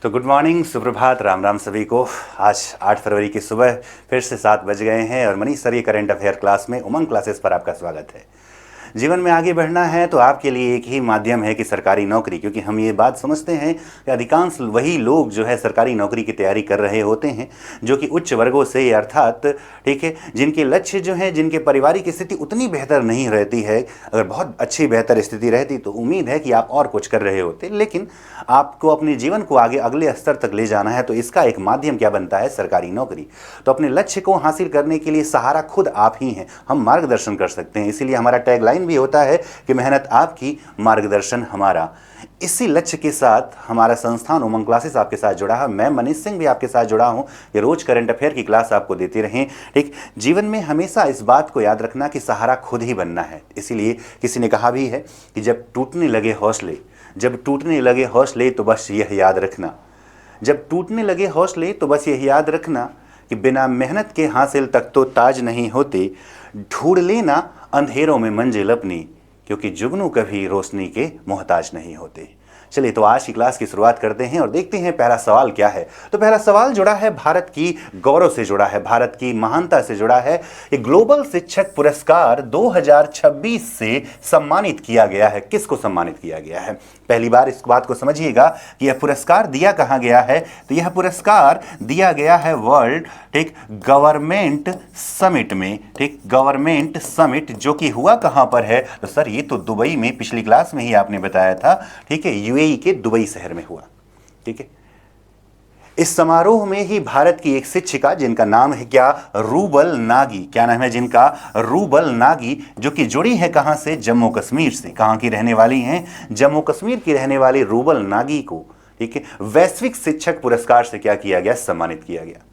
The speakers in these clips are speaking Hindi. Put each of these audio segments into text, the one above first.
तो गुड मॉर्निंग, सुप्रभात, राम राम सभी को। आज 8 फरवरी की सुबह फिर से 7 बज गए हैं और मनीष सर ये करंट अफेयर क्लास में उमंग क्लासेस पर आपका स्वागत है। जीवन में आगे बढ़ना है तो आपके लिए एक ही माध्यम है कि सरकारी नौकरी, क्योंकि हम ये बात समझते हैं कि अधिकांश वही लोग जो है सरकारी नौकरी की तैयारी कर रहे होते हैं जो कि उच्च वर्गों से, अर्थात ठीक है, जिनके लक्ष्य जो है, जिनके पारिवारिक स्थिति उतनी बेहतर नहीं रहती है। अगर बहुत अच्छी बेहतर स्थिति रहती तो उम्मीद है कि आप और कुछ कर रहे होते, लेकिन आपको अपने जीवन को आगे अगले स्तर तक ले जाना है तो इसका एक माध्यम क्या बनता है? सरकारी नौकरी। तो अपने लक्ष्य को हासिल करने के लिए सहारा खुद आप ही हैं, हम मार्गदर्शन कर सकते हैं। इसीलिए हमारा टैगलाइन भी होता है कि मेहनत आपकी, मार्गदर्शन हमारा। इसी लक्ष्य के साथ हमारा संस्थान उमंग क्लासेस आपके साथ जुड़ा है। मैं मनीष सिंह भी आपके साथ जुड़ा हूं। ये रोज करंट अफेयर की क्लास आपको देते रहें। ठीक, जीवन में हमेशा इस बात को याद रखना कि सहारा खुद ही बनना है। इसीलिए किसी ने कहा भी है कि जब टूटने लगे हौसले तो बस यह याद रखना, जब टूटने लगे हौसले तो बस यह याद रखना कि बिना मेहनत के हासिल तक तो ताज नहीं होते। ढूंढ लेना अंधेरों में मंजिल अपनी, क्योंकि जुगनू कभी रोशनी के मोहताज नहीं होते। चलिए तो आज की क्लास की शुरुआत करते हैं और देखते हैं पहला सवाल क्या है। तो पहला सवाल जुड़ा है भारत की गौरव से जुड़ा है, भारत की महानता से जुड़ा है। ये ग्लोबल शिक्षक पुरस्कार 2026 से सम्मानित किया गया है। किसको सम्मानित किया गया है? पहली बार इस बात को समझिएगा कि यह पुरस्कार दिया कहाँ गया है। तो यह पुरस्कार दिया गया है वर्ल्ड गवर्नमेंट समिट में। गवर्नमेंट समिट जो कि हुआ कहाँ पर है? तो सर ये तो दुबई में, पिछली क्लास में ही आपने बताया था। ठीक है, यूएई के दुबई शहर में हुआ। ठीक है, इस समारोह में ही भारत की एक शिक्षिका जिनका नाम है क्या? रूबल नागी। क्या नाम है जिनका? रूबल नागी, जो कि जुड़ी है कहां से? जम्मू कश्मीर से। कहां की रहने वाली हैं? जम्मू कश्मीर की रहने वाली रूबल नागी को, ठीक है, वैश्विक शिक्षक पुरस्कार से क्या किया गया? सम्मानित किया गया।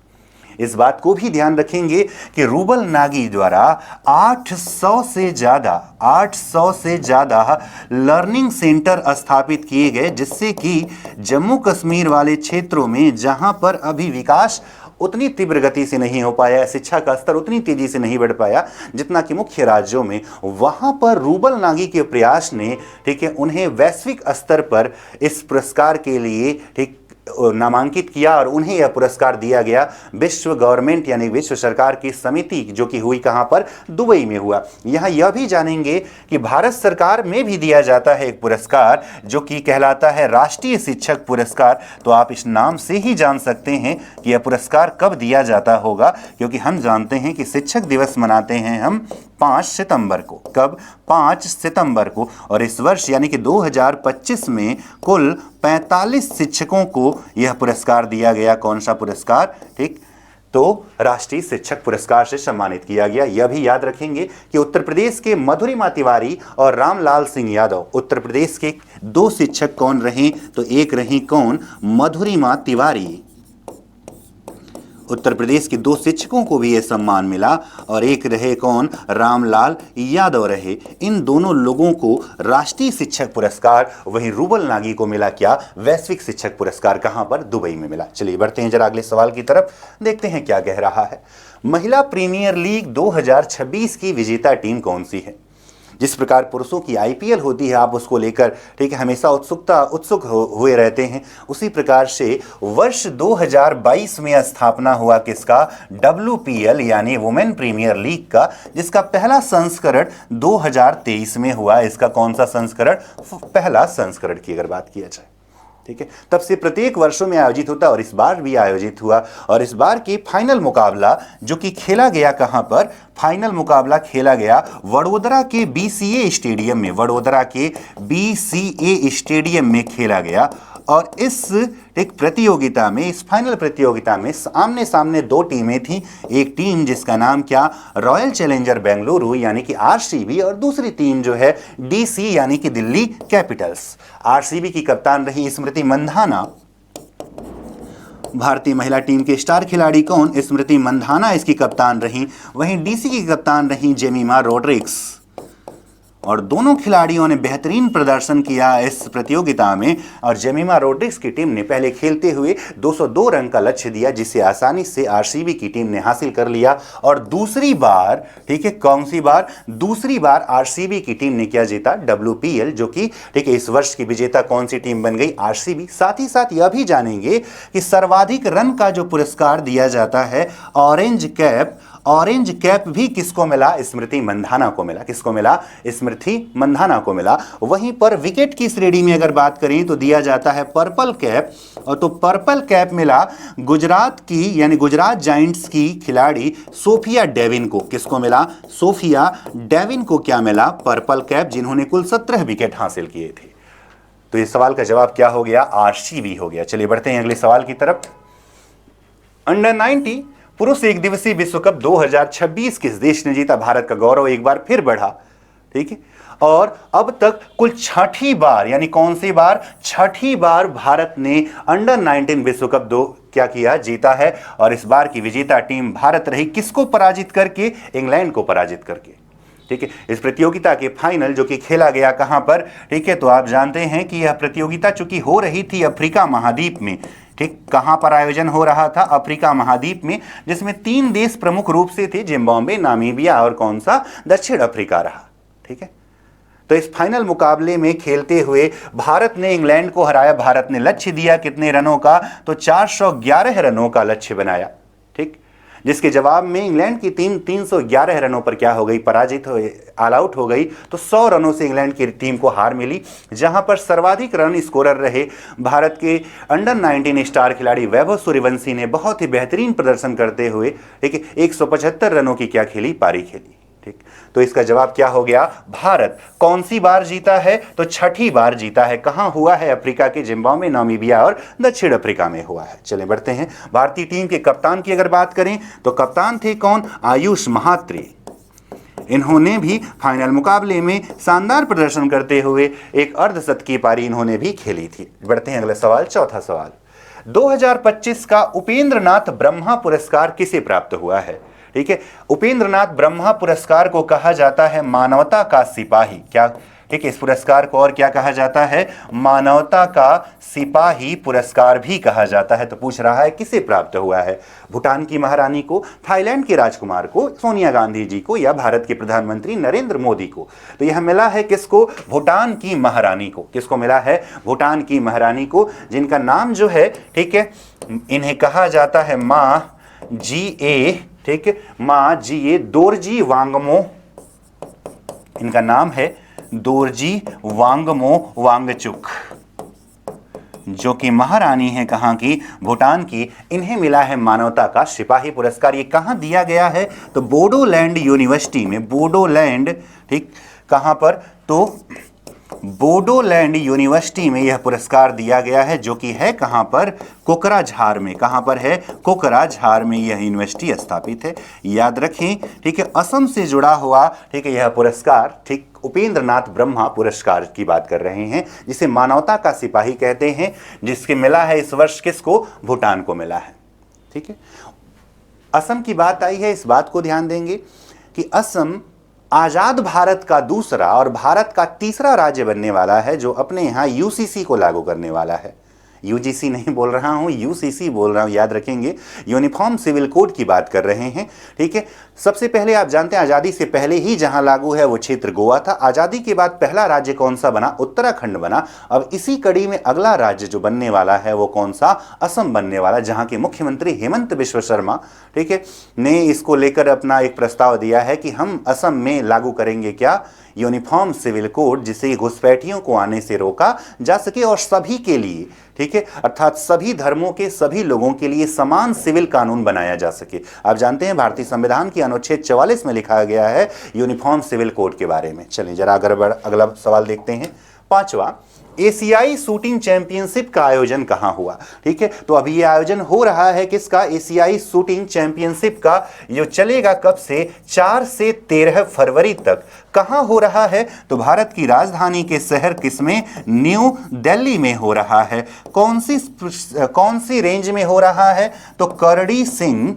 इस बात को भी ध्यान रखेंगे कि रूबल नागी द्वारा 800 से ज्यादा लर्निंग सेंटर स्थापित किए गए, जिससे कि जम्मू कश्मीर वाले क्षेत्रों में जहां पर अभी विकास उतनी तीव्र गति से नहीं हो पाया, शिक्षा का स्तर उतनी तेजी से नहीं बढ़ पाया जितना कि मुख्य राज्यों में, वहां पर रूबल नागी के प्रयास ने, ठीक है, उन्हें वैश्विक स्तर पर इस पुरस्कार के लिए, ठीक, नामांकित किया और उन्हें यह पुरस्कार दिया गया। विश्व गवर्नमेंट यानी विश्व सरकार की समिति जो कि हुई कहां पर? दुबई में हुआ। यहां यह भी जानेंगे कि भारत सरकार में भी दिया जाता है एक पुरस्कार जो कि कहलाता है राष्ट्रीय शिक्षक पुरस्कार। तो आप इस नाम से ही जान सकते हैं कि यह पुरस्कार कब दिया जाता होगा, क्योंकि हम जानते हैं कि शिक्षक दिवस मनाते हैं हम 5 सितंबर को। कब? 5 सितंबर को। और इस वर्ष यानी कि 2025 में कुल 45 शिक्षकों को यह पुरस्कार दिया गया। कौन सा पुरस्कार? ठीक, तो राष्ट्रीय शिक्षक पुरस्कार से सम्मानित किया गया। यह भी याद रखेंगे कि उत्तर प्रदेश के मधुरिमा तिवारी और रामलाल सिंह यादव, उत्तर प्रदेश के 2 शिक्षक कौन रहे? तो एक रही कौन? मधुरिमा तिवारी। उत्तर प्रदेश के 2 शिक्षकों को भी यह सम्मान मिला और एक रहे कौन? रामलाल यादव रहे। इन दोनों लोगों को राष्ट्रीय शिक्षक पुरस्कार, वहीं रूबल नागी को मिला क्या? वैश्विक शिक्षक पुरस्कार। कहां पर? दुबई में मिला। चलिए बढ़ते हैं जरा अगले सवाल की तरफ, देखते हैं क्या कह रहा है। महिला प्रीमियर लीग 2026 की विजेता टीम कौन सी है? जिस प्रकार पुरुषों की आईपीएल होती है, आप उसको लेकर, ठीक है, हमेशा उत्सुक हुए रहते हैं, उसी प्रकार से वर्ष 2022 में स्थापना हुआ किसका? WPL यानी वुमेन प्रीमियर लीग का, जिसका पहला संस्करण 2023 में हुआ। इसका कौन सा संस्करण? पहला संस्करण की अगर बात किया जाए, ठीक है, तब से प्रत्येक वर्षों में आयोजित होता और इस बार भी आयोजित हुआ। और इस बार की फाइनल मुकाबला जो कि खेला गया कहां पर? फाइनल मुकाबला खेला गया वडोदरा के BCA स्टेडियम में। वडोदरा के BCA स्टेडियम में खेला गया और इस एक प्रतियोगिता में, इस फाइनल प्रतियोगिता में आमने सामने 2 टीमें थीं। एक टीम जिसका नाम क्या? रॉयल चैलेंजर बेंगलुरु यानी कि RCB, और दूसरी टीम जो है DC यानी कि दिल्ली कैपिटल्स। RCB की कप्तान रही स्मृति मंधाना। भारतीय महिला टीम के स्टार खिलाड़ी कौन? स्मृति मंधाना इसकी कप्तान रही। वहीं DC की कप्तान रही जेमिमा रोड्रिग्स। और दोनों खिलाड़ियों ने बेहतरीन प्रदर्शन किया इस प्रतियोगिता में और जेमिमा रोड्रिग्स की टीम ने पहले खेलते हुए 202 रन का लक्ष्य दिया, जिसे आसानी से आरसीबी की टीम ने हासिल कर लिया। और दूसरी बार, ठीक है, कौन सी बार? दूसरी बार आरसीबी की टीम ने क्या जीता? WPL, जो कि ठीक है इस वर्ष की विजेता कौन सी टीम बन गई? आरसीबी। साथ ही साथ यह भी जानेंगे कि सर्वाधिक रन का जो पुरस्कार दिया जाता है ऑरेंज कैप भी किसको मिला? स्मृति मंधाना को मिला। किसको मिला? स्मृति मंधाना को मिला। वहीं पर विकेट की श्रेणी में अगर बात करें तो दिया जाता है पर्पल कैप, और तो पर्पल कैप मिला गुजरात की यानी गुजरात जायंट्स की खिलाड़ी सोफिया डेविन को। किसको मिला? सोफिया डेविन को क्या मिला? पर्पल कैप, जिन्होंने कुल 17 विकेट हासिल किए थे। तो इस सवाल का जवाब क्या हो गया? आरसीबी हो गया। चलिए बढ़ते हैं अगले सवाल की तरफ। अंडर 90 पुरुष एक दिवसीय विश्व कप 2026 किस देश ने जीता? भारत का गौरव एक बार फिर बढ़ा, ठीक है। और अब तक कुल 6ठी बार, यानी कौन सी बार? 6ठी बार भारत ने अंडर 19 विश्व कप क्या किया? जीता है। और इस बार की विजेता टीम भारत रही। किसको पराजित करके? इंग्लैंड को पराजित करके, ठीक है। इस प्रतियोगिता के फाइनल जो कि खेला गया कहां पर? ठीक है, तो आप जानते हैं कि यह प्रतियोगिता चूंकि हो रही थी अफ्रीका महाद्वीप में, ठीक, कहां पर आयोजन हो रहा था? अफ्रीका महाद्वीप में, जिसमें 3 देश प्रमुख रूप से थे, जिम्बाब्वे, नामीबिया और कौन सा? दक्षिण अफ्रीका रहा, ठीक है। तो इस फाइनल मुकाबले में खेलते हुए भारत ने इंग्लैंड को हराया। भारत ने लक्ष्य दिया कितने रनों का? तो 411 रनों का लक्ष्य बनाया, ठीक, जिसके जवाब में इंग्लैंड की टीम 311 रनों पर क्या हो गई? पराजित हो, ऑल आउट हो गई। तो 100 रनों से इंग्लैंड की टीम को हार मिली, जहां पर सर्वाधिक रन स्कोरर रहे भारत के अंडर 19 स्टार खिलाड़ी वैभव सूर्यवंशी ने बहुत ही बेहतरीन प्रदर्शन करते हुए, ठीक है, 175 रनों की क्या खेली? पारी खेली, ठीक। तो इसका जवाब क्या हो गया? भारत कौन सी बार जीता है? तो 6ठी बार जीता है। कहां हुआ है? अफ्रीका के जिम्बाब्वे, नामीबिया और दक्षिण अफ्रीका में हुआ है। चलें बढ़ते हैं। भारतीय टीम के कप्तान की अगर बात करें तो कप्तान थे कौन? आयुष महात्री। इन्होंने भी फाइनल मुकाबले में शानदार प्रदर्शन करते हुए एक अर्धशतकीय पारी इन्होंने भी खेली थी। बढ़ते हैं अगले सवाल, चौथा सवाल। 2025 का उपेंद्र नाथ ब्रह्मा पुरस्कार किसे प्राप्त हुआ है? ठीक है, उपेंद्र नाथ ब्रह्मा पुरस्कार को कहा जाता है मानवता का सिपाही। क्या? ठीक है, इस पुरस्कार को और क्या कहा जाता है? मानवता का सिपाही पुरस्कार भी कहा जाता है। तो पूछ रहा है किसे प्राप्त हुआ है? भूटान की महारानी को, थाईलैंड के राजकुमार को, सोनिया गांधी जी को, या भारत के प्रधानमंत्री नरेंद्र मोदी को? तो यह मिला है किसको? भूटान की महारानी को। किसको मिला है? भूटान की महारानी को, जिनका नाम जो है, ठीक है, इन्हें कहा जाता है माँ जी, ठीक है, माँ जी दोरजी वांगमो। इनका नाम है दोरजी वांगमो वांगचुक, जो कि महारानी है कहाँ की? भूटान की। इन्हें मिला है मानवता का सिपाही पुरस्कार। ये कहाँ दिया गया है? तो बोडोलैंड यूनिवर्सिटी में। बोडोलैंड, ठीक, कहाँ पर? तो बोडोलैंड यूनिवर्सिटी में यह पुरस्कार दिया गया है, जो कि है कहाँ पर? कोकराझार में। कहाँ पर है? कोकराझार में यह यूनिवर्सिटी स्थापित है। याद रखें, ठीक है, असम से जुड़ा हुआ, ठीक है, यह पुरस्कार, ठीक, उपेंद्र नाथ ब्रह्मा पुरस्कार की बात कर रहे हैं, जिसे मानवता का सिपाही कहते हैं, जिसके मिला है इस वर्ष किसको? भूटान को मिला है। ठीक है, असम की बात आई है, इस बात को ध्यान देंगे कि असम आजाद भारत का दूसरा और भारत का तीसरा राज्य बनने वाला है जो अपने यहाँ यूसीसी को लागू करने वाला है। यूजीसी नहीं बोल रहा हूँ, यूसीसी बोल रहा हूँ, याद रखेंगे। यूनिफॉर्म सिविल कोड की बात कर रहे हैं। ठीक है, सबसे पहले आप जानते हैं आज़ादी से पहले ही जहां लागू है वो क्षेत्र गोवा था। आज़ादी के बाद पहला राज्य कौन सा बना? उत्तराखंड बना। अब इसी कड़ी में अगला राज्य जो बनने वाला है वो कौन सा? असम बनने वाला, जहां के मुख्यमंत्री हेमंत बिश्व शर्मा, ठीक है, ने इसको लेकर अपना एक प्रस्ताव दिया है कि हम असम में लागू करेंगे क्या? यूनिफॉर्म सिविल कोड, जिससे घुसपैठियों को आने से रोका जा सके और सभी के लिए, ठीक है, अर्थात सभी धर्मों के सभी लोगों के लिए समान सिविल कानून बनाया जा सके। आप जानते हैं भारतीय संविधान की अनुच्छेद 44 में लिखा गया है यूनिफॉर्म सिविल कोड के बारे में। चलिए जरा अगला सवाल देखते हैं, पांचवा। एशियाई शूटिंग चैंपियनशिप का आयोजन कहां हुआ? ठीक है, तो अभी ये आयोजन हो रहा है किसका? एशियाई शूटिंग चैंपियनशिप का, जो चलेगा कब से? 4 से 13 फरवरी तक। कहां हो रहा है? तो भारत की राजधानी के शहर किसमें? न्यू दिल्ली में हो रहा है। कौन सी रेंज में हो रहा है? तो करड़ी सिंह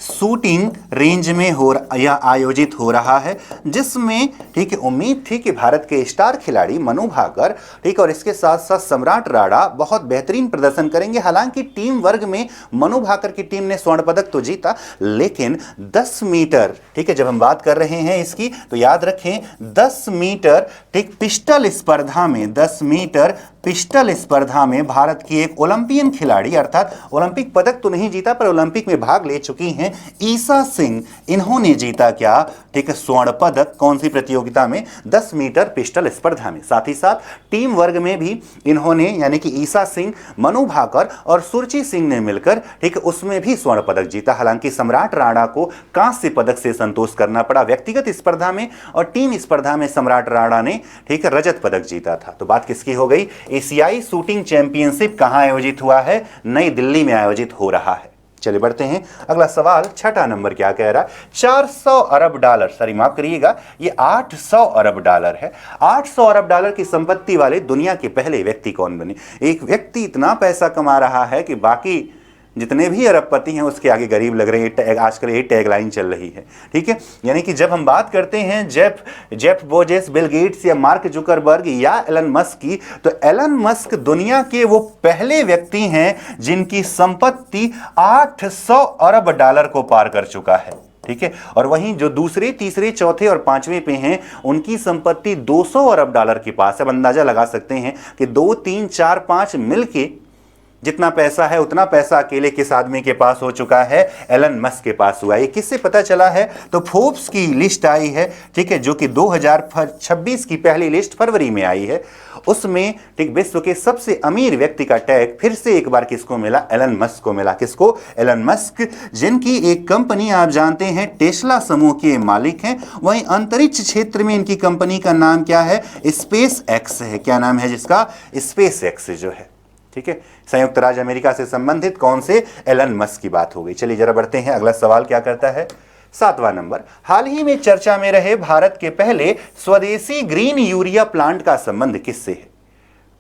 शूटिंग रेंज में यह आयोजित हो रहा है, जिसमें ठीक है उम्मीद थी कि भारत के स्टार खिलाड़ी मनु भाकर ठीक और इसके साथ साथ सम्राट राणा बहुत बेहतरीन प्रदर्शन करेंगे। हालांकि टीम वर्ग में मनु भाकर की टीम ने स्वर्ण पदक तो जीता, लेकिन 10 मीटर ठीक है जब हम बात कर रहे हैं इसकी तो याद रखें 10 मीटर ठीक पिस्टल स्पर्धा में 10 मीटर पिस्टल स्पर्धा में भारत की एक ओलंपियन खिलाड़ी अर्थात ओलंपिक पदक तो नहीं जीता पर ओलंपिक में भाग ले चुकी हैं ईसा सिंह, इन्होंने जीता क्या ठीक है स्वर्ण पदक। कौन सी प्रतियोगिता में? 10 मीटर पिस्टल स्पर्धा में। साथ ही साथ टीम वर्ग में भी इन्होंने यानी कि ईसा सिंह, मनु भाकर और सुरुचि सिंह ने मिलकर ठीक है उसमें भी स्वर्ण पदक जीता। हालांकि सम्राट राणा को कांस्य पदक से संतोष करना पड़ा व्यक्तिगत स्पर्धा में, और टीम स्पर्धा में सम्राट राणा ने ठीक है रजत पदक जीता था। तो बात किसकी हो गई? एशियाई शूटिंग चैंपियनशिप कहां आयोजित हुआ है? नई दिल्ली में आयोजित हो रहा है। चलिए बढ़ते हैं अगला सवाल। छठा नंबर क्या कह रहा है? 400 अरब डॉलर, सॉरी माफ करिएगा, ये 800 अरब डॉलर है। 800 अरब डॉलर की संपत्ति वाले दुनिया के पहले व्यक्ति कौन बने? एक व्यक्ति इतना पैसा कमा रहा है कि बाकी जितने भी अरबपति हैं उसके आगे गरीब लग रहे हैं। आजकल यही टैगलाइन चल रही है, ठीक है। यानी कि जब हम बात करते हैं जेफ बेजोस, बिल गेट्स या मार्क जुकरबर्ग या एलन मस्क की, तो एलन मस्क दुनिया के वो पहले व्यक्ति हैं जिनकी संपत्ति 800 अरब डॉलर को पार कर चुका है, ठीक है। और वहीं जो दूसरे, तीसरे, चौथे और पांचवें पे हैं उनकी संपत्ति 200 अरब डॉलर के पास है। अब अंदाजा लगा सकते हैं कि 2, 3, 4, 5 मिलके जितना पैसा है उतना पैसा अकेले किस आदमी के पास हो चुका है? एलन मस्क के पास हुआ। ये किससे पता चला है? तो फोर्ब्स की लिस्ट आई है, ठीक है, जो कि 2026 की पहली लिस्ट फरवरी में आई है। उसमें ठीक विश्व के सबसे अमीर व्यक्ति का टैग फिर से एक बार किसको मिला? एलन मस्क को मिला। किसको? एलन मस्क, जिनकी एक कंपनी आप जानते हैं टेस्ला समूह के मालिक हैं। वहीं अंतरिक्ष क्षेत्र में इनकी कंपनी का नाम क्या है? स्पेस एक्स है। क्या नाम है जिसका? स्पेस एक्स जो है, ठीक है। संयुक्त राज्य अमेरिका से संबंधित कौन से? एलन मस्क की बात हो गई। चलिए जरा बढ़ते हैं, अगला सवाल क्या करता है? 7वां नंबर। हाल ही में चर्चा में रहे भारत के पहले स्वदेशी ग्रीन यूरिया प्लांट का संबंध किससे है?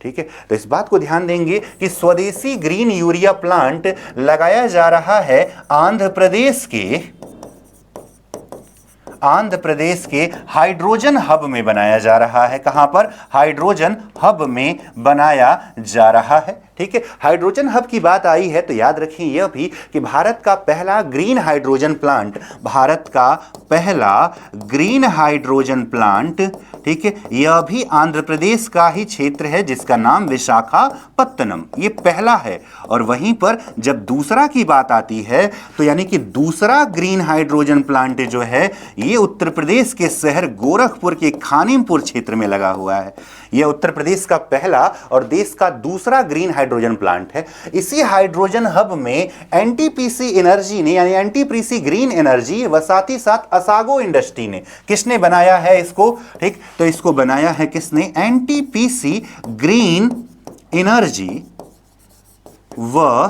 ठीक है, तो इस बात को ध्यान देंगे कि स्वदेशी ग्रीन यूरिया प्लांट लगाया जा रहा है आंध्र प्रदेश के हाइड्रोजन हब में बनाया जा रहा है। कहां पर? हाइड्रोजन हब में बनाया जा रहा है, ठीक है। हाइड्रोजन हब की बात आई है तो याद रखें यह भी कि भारत का पहला ग्रीन हाइड्रोजन प्लांट, ठीक है, यह भी आंध्र प्रदेश का ही क्षेत्र है जिसका नाम विशाखापत्तनम, ये पहला है। और वहीं पर जब दूसरा की बात आती है तो यानी कि दूसरा ग्रीन हाइड्रोजन प्लांट जो है ये उत्तर प्रदेश के शहर गोरखपुर के खानिमपुर क्षेत्र में लगा हुआ है। यह उत्तर प्रदेश का पहला और देश का दूसरा ग्रीन हाइड्रोजन प्लांट है। इसी हाइड्रोजन हब में एनटीपीसी एनर्जी ने यानी एनटीपीसी ग्रीन एनर्जी व साथ ही साथ असागो इंडस्ट्री ने, किसने बनाया है इसको? ठीक, तो इसको बनाया है किसने? एनटीपीसी ग्रीन एनर्जी व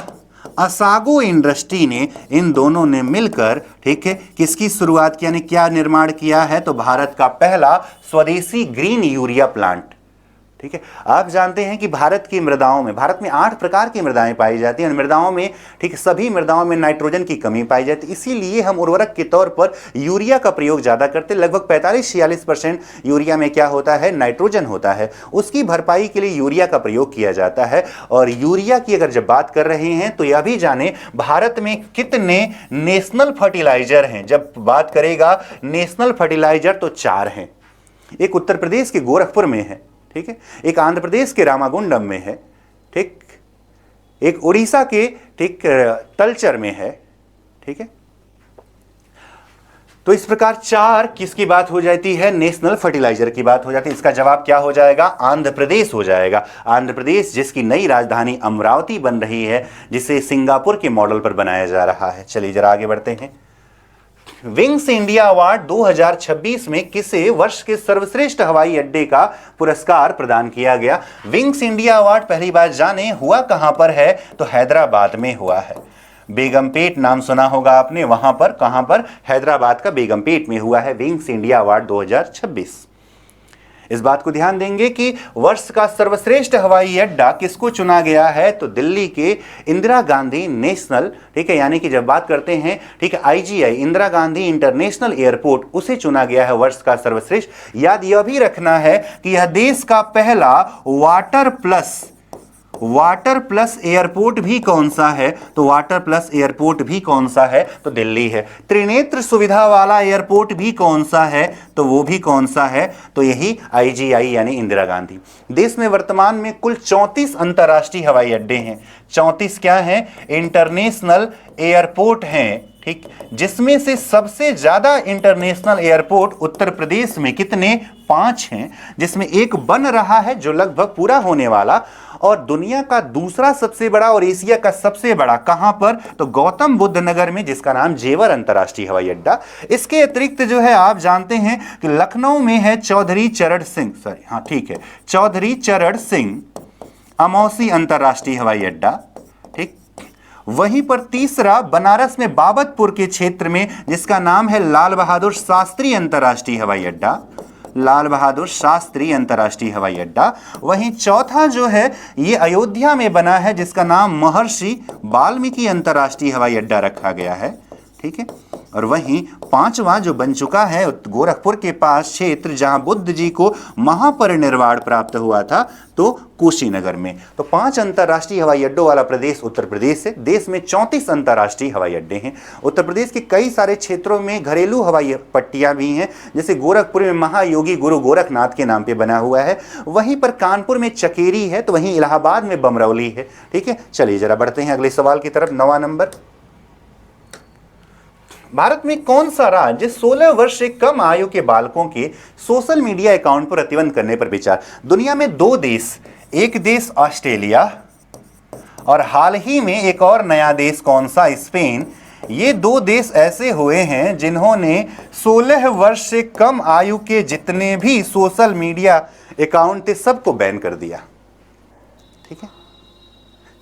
असागो इंडस्ट्री ने, इन दोनों ने मिलकर ठीक है किसकी शुरुआत की यानी क्या निर्माण किया है? तो भारत का पहला स्वदेशी ग्रीन यूरिया प्लांट, ठीक है। आप जानते हैं कि भारत में 8 प्रकार की मृदाएं पाई जाती हैं। मृदाओं में ठीक सभी मृदाओं में नाइट्रोजन की कमी पाई जाती है, इसीलिए हम उर्वरक के तौर पर यूरिया का प्रयोग ज़्यादा करते हैं। लगभग 45-46% यूरिया में क्या होता है? नाइट्रोजन होता है। उसकी भरपाई के लिए यूरिया का प्रयोग किया जाता है। और यूरिया की अगर जब बात कर रहे हैं तो यह भी जाने भारत में कितने नेशनल फर्टिलाइजर हैं। जब बात करेगा नेशनल फर्टिलाइजर तो 4 हैं। एक उत्तर प्रदेश के गोरखपुर में है, ठीक है, एक आंध्र प्रदेश के रामागुंडम में है, ठीक, एक उड़ीसा के ठीक तलचर में है, ठीक है। तो इस प्रकार 4 किसकी बात हो जाती है? नेशनल फर्टिलाइजर की बात हो जाती है। इसका जवाब क्या हो जाएगा? आंध्र प्रदेश हो जाएगा। आंध्र प्रदेश जिसकी नई राजधानी अमरावती बन रही है, जिसे सिंगापुर के मॉडल पर बनाया जा रहा है। चलिए जरा आगे बढ़ते हैं। विंग्स इंडिया अवार्ड 2026 में किसे वर्ष के सर्वश्रेष्ठ हवाई अड्डे का पुरस्कार प्रदान किया गया? विंग्स इंडिया अवार्ड पहली बार जाने हुआ कहां पर है? तो हैदराबाद में हुआ है। बेगमपेट नाम सुना होगा आपने, वहां पर, कहां पर? हैदराबाद का बेगमपेट में हुआ है विंग्स इंडिया अवार्ड 2026। इस बात को ध्यान देंगे कि वर्ष का सर्वश्रेष्ठ हवाई अड्डा किसको चुना गया है, तो दिल्ली के इंदिरा गांधी नेशनल, ठीक है, यानी कि जब बात करते हैं, ठीक है, IGI Indira Gandhi international airport, उसे चुना गया है वर्ष का सर्वश्रेष्ठ। याद यह भी रखना है कि यह देश का पहला वाटर प्लस एयरपोर्ट भी कौन सा है, तो वाटर प्लस एयरपोर्ट भी कौन सा है, तो दिल्ली है। त्रिनेत्र सुविधा वाला एयरपोर्ट भी कौन सा है, तो वो भी कौन सा है, तो यही आईजीआई यानी इंदिरा गांधी। देश में वर्तमान में कुल 34 अंतर्राष्ट्रीय हवाई अड्डे हैं। 34 क्या हैं, इंटरनेशनल एयरपोर्ट हैं, ठीक, जिसमें से सबसे ज्यादा इंटरनेशनल एयरपोर्ट उत्तर प्रदेश में कितने, 5 हैं, जिसमें एक बन रहा है जो लगभग पूरा होने वाला, और दुनिया का दूसरा सबसे बड़ा और एशिया का सबसे बड़ा कहां पर, तो गौतम बुद्ध नगर में, जिसका नाम जेवर अंतर्राष्ट्रीय हवाई अड्डा। इसके अतिरिक्त जो है आप जानते हैं कि लखनऊ में है चौधरी चरण सिंह अमौसी अंतर्राष्ट्रीय हवाई अड्डा, ठीक। वहीं पर तीसरा बनारस में बाबतपुर के क्षेत्र में, जिसका नाम है लाल बहादुर शास्त्री अंतर्राष्ट्रीय हवाई अड्डा, लाल बहादुर शास्त्री अंतर्राष्ट्रीय हवाई अड्डा। वहीं चौथा जो है ये अयोध्या में बना है, जिसका नाम महर्षि वाल्मीकि अंतर्राष्ट्रीय हवाई अड्डा रखा गया है, ठीक है। और वहीं पांचवा जो बन चुका है गोरखपुर के पास क्षेत्र, जहां बुद्ध जी को महापरिनिर्वाण प्राप्त हुआ था, तो कुशीनगर में। तो 5 अंतर्राष्ट्रीय हवाई अड्डों वाला प्रदेश उत्तर प्रदेश है। देश में 34 अंतर्राष्ट्रीय हवाई अड्डे हैं। उत्तर प्रदेश के कई सारे क्षेत्रों में घरेलू हवाई पट्टियां भी हैं, जैसे गोरखपुर में महायोगी गुरु गोरखनाथ के नाम पे बना हुआ है, वहीं पर कानपुर में चकेरी है, तो वहीं इलाहाबाद में बमरौली है, ठीक है। चलिए जरा बढ़ते हैं अगले सवाल की तरफ। 9वां नंबर, भारत में कौन सा राज्य 16 वर्ष से कम आयु के बालकों के सोशल मीडिया अकाउंट पर प्रतिबंध करने पर विचार। दुनिया में 2 देश, एक देश ऑस्ट्रेलिया और हाल ही में एक और नया देश कौन सा, स्पेन। ये 2 देश ऐसे हुए हैं जिन्होंने 16 वर्ष से कम आयु के जितने भी सोशल मीडिया अकाउंट थे सबको बैन कर दिया, ठीक है।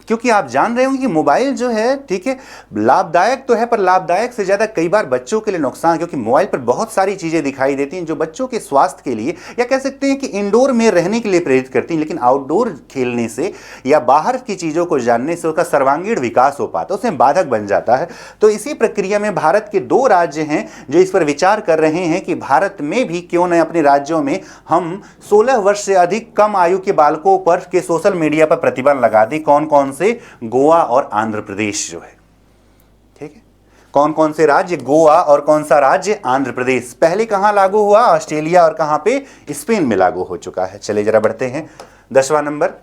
क्योंकि आप जान रहे होंगे कि मोबाइल जो है, ठीक है, लाभदायक तो है, पर लाभदायक से ज़्यादा कई बार बच्चों के लिए नुकसान, क्योंकि मोबाइल पर बहुत सारी चीज़ें दिखाई देती हैं जो बच्चों के स्वास्थ्य के लिए, या कह सकते हैं कि इंडोर में रहने के लिए प्रेरित करती हैं, लेकिन आउटडोर खेलने से या बाहर की चीज़ों को जानने से उसका सर्वांगीण विकास हो पाता है, उसमें बाधक बन जाता है। तो इसी प्रक्रिया में भारत के 2 राज्य हैं जो इस पर विचार कर रहे हैं कि भारत में भी क्यों न अपने राज्यों में हम 16 वर्ष से अधिक कम आयु के बालकों पर के सोशल मीडिया पर प्रतिबंध लगा दें। कौन कौन से, गोवा और आंध्र प्रदेश जो है, ठीक है। कौन कौन से राज्य, गोवा और कौन सा राज्य, आंध्र प्रदेश। पहले कहां लागू हुआ, ऑस्ट्रेलिया, और कहां पे, स्पेन में लागू हो चुका है। चलिए जरा बढ़ते हैं। 10वां नंबर,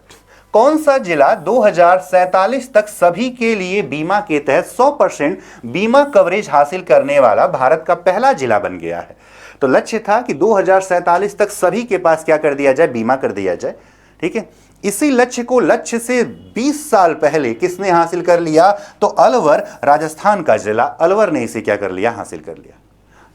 कौन सा जिला 2047 तक सभी के लिए बीमा के तहत 100% बीमा कवरेज हासिल करने वाला भारत का पहला जिला बन गया है। तो लक्ष्य था कि 2047 तक सभी के पास क्या कर दिया जाए, बीमा कर दिया जाए, ठीक है। इसी लक्ष्य से 20 साल पहले किसने हासिल कर लिया, तो अलवर, राजस्थान का जिला अलवर ने इसे क्या कर लिया, हासिल कर लिया,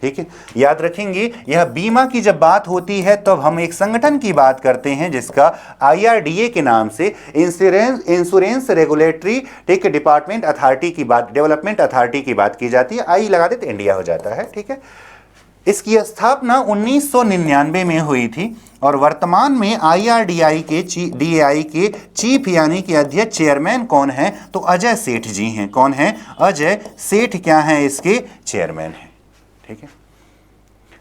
ठीक है। याद रखेंगे, यह बीमा की जब बात होती है तब हम एक संगठन की बात करते हैं जिसका IRDA के नाम से इंश्योरेंस रेगुलेटरी, ठीक है, डिपार्टमेंट अथॉरिटी की बात, डेवलपमेंट अथॉरिटी की बात की जाती है। आई लगा देते इंडिया हो जाता है, ठीक है। इसकी स्थापना 1999 में हुई थी और वर्तमान में DAI के चीफ यानी कि अध्यक्ष, चेयरमैन कौन है, तो अजय सेठ जी हैं। कौन है, अजय सेठ क्या हैं, इसके चेयरमैन हैं, ठीक है।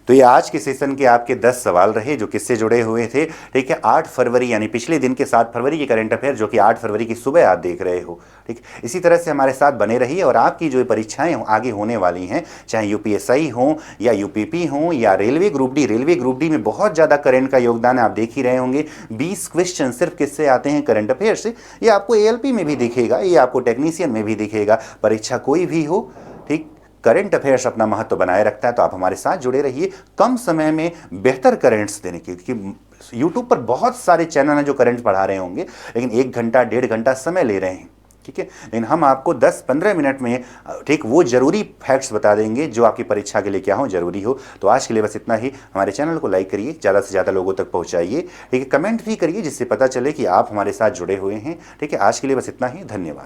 तो ये आज के सेशन के आपके 10 सवाल रहे जो किससे जुड़े हुए थे, ठीक है। 8 फरवरी यानी पिछले दिन के 7 फरवरी की करंट अफेयर, जो कि 8 फरवरी की सुबह आप देख रहे हो, ठीक। इसी तरह से हमारे साथ बने रहिए और आपकी जो परीक्षाएं आगे होने वाली हैं, चाहे UPSI हो या UPP हो या रेलवे ग्रुप डी में बहुत ज़्यादा करंट का योगदान है, आप देख ही रहे होंगे। 20 क्वेश्चन सिर्फ किससे आते हैं, करंट अफेयर से। ये आपको ALP में भी दिखेगा, ये आपको टेक्नीशियन में भी दिखेगा। परीक्षा कोई भी हो, ठीक, करंट अफेयर्स अपना महत्व बनाए रखता है। तो आप हमारे साथ जुड़े रहिए कम समय में बेहतर करंट्स देने के, क्योंकि यूट्यूब पर बहुत सारे चैनल हैं जो करंट पढ़ा रहे होंगे, लेकिन 1 घंटा 1.5 घंटा समय ले रहे हैं, ठीक है। लेकिन हम आपको 10-15 मिनट में, ठीक, वो जरूरी फैक्ट्स बता देंगे जो आपकी परीक्षा के लिए क्या हो, जरूरी हो। तो आज के लिए बस इतना ही। हमारे चैनल को लाइक करिए, ज़्यादा से ज़्यादा लोगों तक पहुँचाइए, ठीक है। कमेंट भी करिए जिससे पता चले कि आप हमारे साथ जुड़े हुए हैं, ठीक है। आज के लिए बस इतना ही, धन्यवाद।